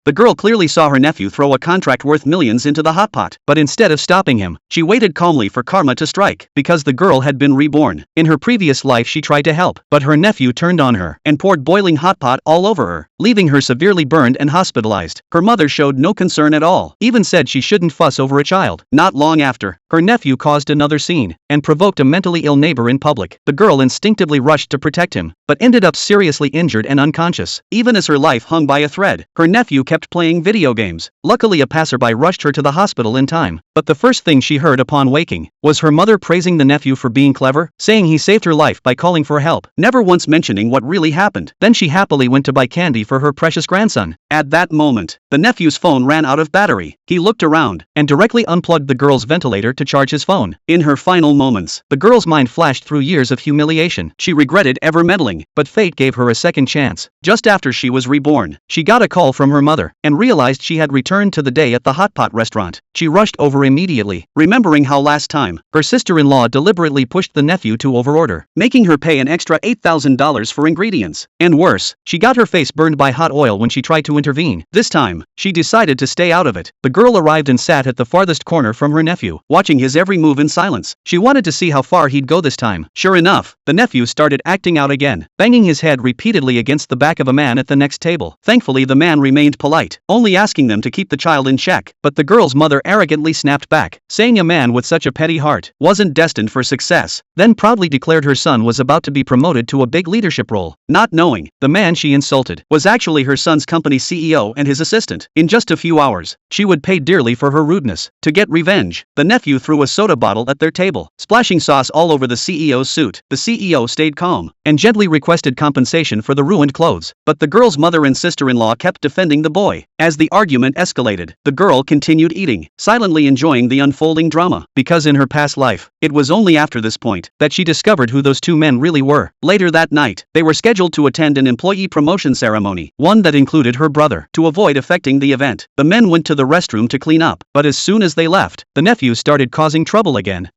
The girl clearly saw her nephew throw a contract worth millions into the hot pot, but instead of stopping him, she waited calmly for karma to strike, because the girl had been reborn. In her previous life she tried to help, but her nephew turned on her and poured boiling hot pot all over her, leaving her severely burned and hospitalized. Her mother showed no concern at all, even said she shouldn't fuss over a child. Not long after, her nephew caused another scene and provoked a mentally ill neighbor in public. The girl instinctively rushed to protect him, but ended up seriously injured and unconscious. Even as her life hung by a thread, her nephew kept playing video games. Luckily, a passerby rushed her to the hospital in time, but the first thing she heard upon waking was her mother praising the nephew for being clever, saying he saved her life by calling for help, never once mentioning what really happened. Then she happily went to buy candy for her precious grandson. At that moment, the nephew's phone ran out of battery. He looked around and directly unplugged the girl's ventilator to charge his phone. In her final moments, the girl's mind flashed through years of humiliation. She regretted ever meddling, but fate gave her a second chance. Just after she was reborn, she got a call from her mother and realized she had returned to the day at the hot pot restaurant. She rushed over immediately, remembering how last time, her sister-in-law deliberately pushed the nephew to overorder, making her pay an extra $8,000 for ingredients. And worse, she got her face burned by hot oil when she tried to intervene. This time, she decided to stay out of it. The girl arrived and sat at the farthest corner from her nephew, watching his every move in silence. She wanted to see how far he'd go this time. Sure enough, the nephew started acting out again, banging his head repeatedly against the back of a man at the next table. Thankfully, the man remained polite, only asking them to keep the child in check, but the girl's mother arrogantly snapped back, saying a man with such a petty heart wasn't destined for success, then proudly declared her son was about to be promoted to a big leadership role, not knowing the man she insulted was actually her son's company CEO and his assistant. In just a few hours, she would pay dearly for her rudeness. To get revenge, the nephew threw a soda bottle at their table, splashing sauce all over the CEO's suit. The CEO stayed calm and gently requested compensation for the ruined clothes, but the girl's mother and sister-in-law kept defending the boy. As the argument escalated, the girl continued eating, silently enjoying the unfolding drama, because in her past life, it was only after this point that she discovered who those two men really were. Later that night, they were scheduled to attend an employee promotion ceremony, one that included her brother. To avoid affecting the event, the men went to the restroom to clean up, but as soon as they left, the nephew started causing trouble again.